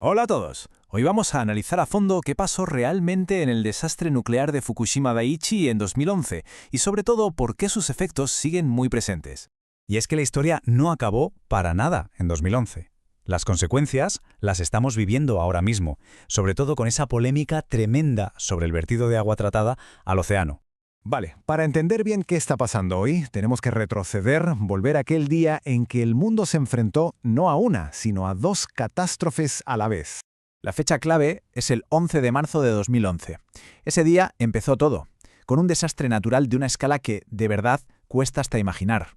Hola a todos. Hoy vamos a analizar a fondo qué pasó realmente en el desastre nuclear de Fukushima Daiichi en 2011 y sobre todo por qué sus efectos siguen muy presentes. Y es que la historia no acabó para nada en 2011. Las consecuencias las estamos viviendo ahora mismo, sobre todo con esa polémica tremenda sobre el vertido de agua tratada al océano. Vale, para entender bien qué está pasando hoy, tenemos que retroceder, volver a aquel día en que el mundo se enfrentó no a una, sino a dos catástrofes a la vez. La fecha clave es el 11 de marzo de 2011. Ese día empezó todo, con un desastre natural de una escala que, de verdad, cuesta hasta imaginar.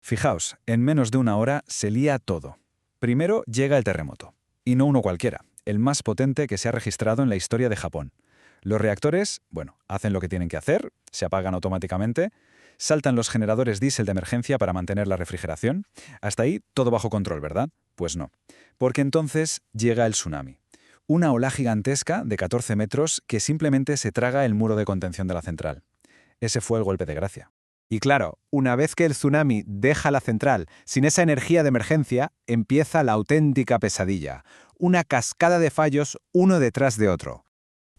Fijaos, en menos de una hora se lía todo. Primero llega el terremoto, y no uno cualquiera, el más potente que se ha registrado en la historia de Japón. Los reactores, hacen lo que tienen que hacer, se apagan automáticamente, saltan los generadores diésel de emergencia para mantener la refrigeración. Hasta ahí todo bajo control, ¿verdad? Pues no, porque entonces llega el tsunami. Una ola gigantesca de 14 metros que simplemente se traga el muro de contención de la central. Ese fue el golpe de gracia. Y claro, una vez que el tsunami deja la central, sin esa energía de emergencia, empieza la auténtica pesadilla. Una cascada de fallos uno detrás de otro.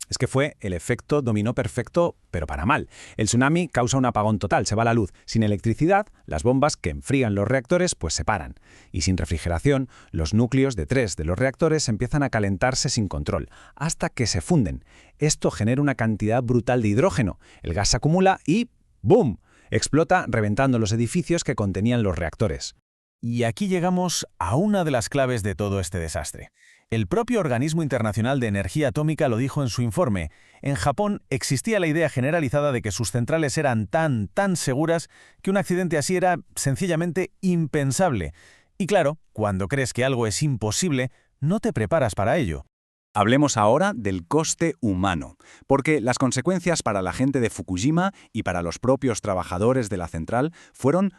Es que fue el efecto dominó perfecto, pero para mal. El tsunami causa un apagón total, se va la luz. Sin electricidad, las bombas que enfrían los reactores pues se paran. Y sin refrigeración, los núcleos de 3 de los reactores empiezan a calentarse sin control, hasta que se funden. Esto genera una cantidad brutal de hidrógeno. El gas se acumula y ¡boom! Explota reventando los edificios que contenían los reactores. Y aquí llegamos a una de las claves de todo este desastre. El propio Organismo Internacional de Energía Atómica lo dijo en su informe. En Japón existía la idea generalizada de que sus centrales eran tan seguras que un accidente así era sencillamente impensable. Y claro, cuando crees que algo es imposible, no te preparas para ello. Hablemos ahora del coste humano, porque las consecuencias para la gente de Fukushima y para los propios trabajadores de la central fueron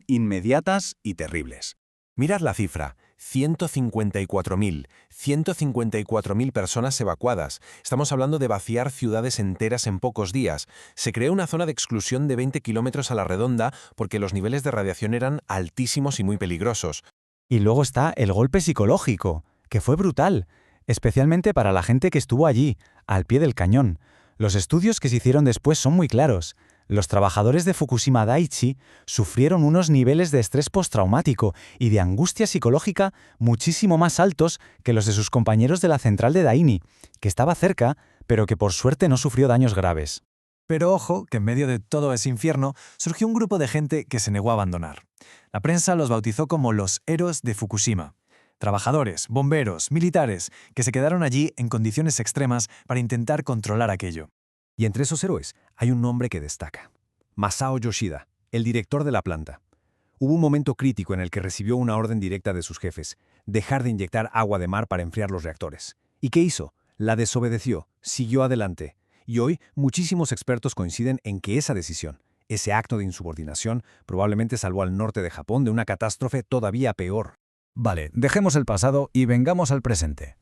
inmediatas y terribles. Mirad la cifra, 154.000 personas evacuadas. Estamos hablando de vaciar ciudades enteras en pocos días. Se creó una zona de exclusión de 20 kilómetros a la redonda porque los niveles de radiación eran altísimos y muy peligrosos. Y luego está el golpe psicológico, que fue brutal, especialmente para la gente que estuvo allí, al pie del cañón. Los estudios que se hicieron después son muy claros. Los trabajadores de Fukushima Daiichi sufrieron unos niveles de estrés postraumático y de angustia psicológica muchísimo más altos que los de sus compañeros de la central de Daini, que estaba cerca, pero que por suerte no sufrió daños graves. Pero ojo, que en medio de todo ese infierno surgió un grupo de gente que se negó a abandonar. La prensa los bautizó como los héroes de Fukushima. Trabajadores, bomberos, militares, que se quedaron allí en condiciones extremas para intentar controlar aquello. Y entre esos héroes hay un nombre que destaca. Masao Yoshida, el director de la planta. Hubo un momento crítico en el que recibió una orden directa de sus jefes, dejar de inyectar agua de mar para enfriar los reactores. ¿Y qué hizo? La desobedeció, siguió adelante. Y hoy muchísimos expertos coinciden en que esa decisión, ese acto de insubordinación, probablemente salvó al norte de Japón de una catástrofe todavía peor. Vale, dejemos el pasado y vengamos al presente.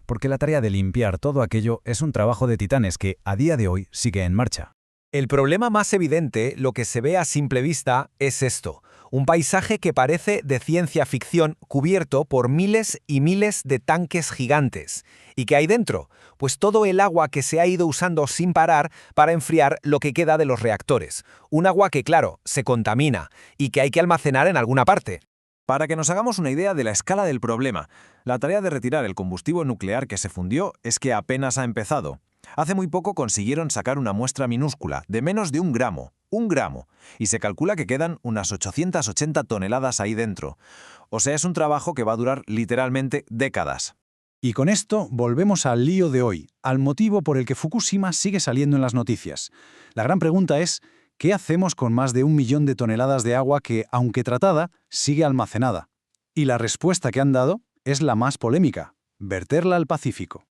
Porque la tarea de limpiar todo aquello es un trabajo de titanes que, a día de hoy, sigue en marcha. El problema más evidente, lo que se ve a simple vista, es esto. Un paisaje que parece de ciencia ficción cubierto por miles y miles de tanques gigantes. ¿Y qué hay dentro? Pues todo el agua que se ha ido usando sin parar para enfriar lo que queda de los reactores. Un agua que, claro, se contamina y que hay que almacenar en alguna parte. Para que nos hagamos una idea de la escala del problema, la tarea de retirar el combustible nuclear que se fundió es que apenas ha empezado. Hace muy poco consiguieron sacar una muestra minúscula, de menos de 1 gramo, y se calcula que quedan unas 880 toneladas ahí dentro. O sea, es un trabajo que va a durar literalmente décadas. Y con esto volvemos al lío de hoy, al motivo por el que Fukushima sigue saliendo en las noticias. La gran pregunta es, ¿qué hacemos con más de 1 millón de toneladas de agua que, aunque tratada, sigue almacenada? Y la respuesta que han dado es la más polémica: verterla al Pacífico.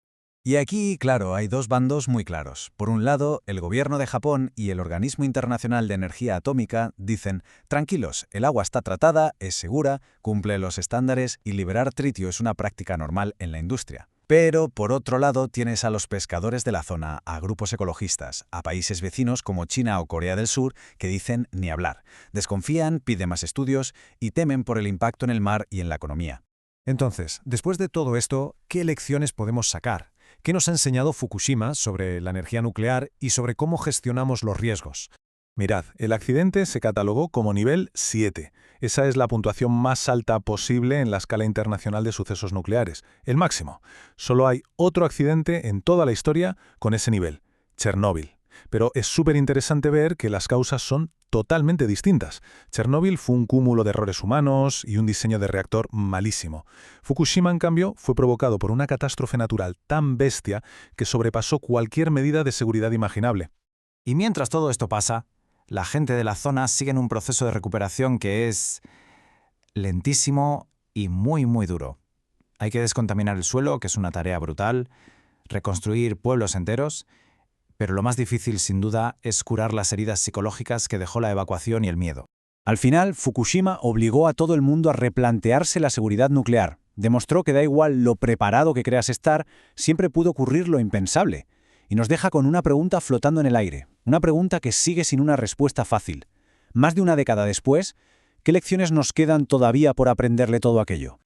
Y aquí, claro, hay dos bandos muy claros. Por un lado, el gobierno de Japón y el Organismo Internacional de Energía Atómica dicen: tranquilos, el agua está tratada, es segura, cumple los estándares y liberar tritio es una práctica normal en la industria. Pero, por otro lado, tienes a los pescadores de la zona, a grupos ecologistas, a países vecinos como China o Corea del Sur, que dicen ni hablar. Desconfían, piden más estudios y temen por el impacto en el mar y en la economía. Entonces, después de todo esto, ¿qué lecciones podemos sacar? ¿Qué nos ha enseñado Fukushima sobre la energía nuclear y sobre cómo gestionamos los riesgos? Mirad, el accidente se catalogó como nivel 7. Esa es la puntuación más alta posible en la escala internacional de sucesos nucleares, el máximo. Solo hay otro accidente en toda la historia con ese nivel, Chernóbil. Pero es súper interesante ver que las causas son totalmente distintas. Chernóbil fue un cúmulo de errores humanos y un diseño de reactor malísimo. Fukushima, en cambio, fue provocado por una catástrofe natural tan bestia que sobrepasó cualquier medida de seguridad imaginable. Y mientras todo esto pasa, la gente de la zona sigue en un proceso de recuperación que es lentísimo y muy, muy duro. Hay que descontaminar el suelo, que es una tarea brutal, reconstruir pueblos enteros, pero lo más difícil, sin duda, es curar las heridas psicológicas que dejó la evacuación y el miedo. Al final, Fukushima obligó a todo el mundo a replantearse la seguridad nuclear. Demostró que da igual lo preparado que creas estar, siempre pudo ocurrir lo impensable. Y nos deja con una pregunta flotando en el aire, una pregunta que sigue sin una respuesta fácil. Más de una década después, ¿qué lecciones nos quedan todavía por aprenderle todo aquello?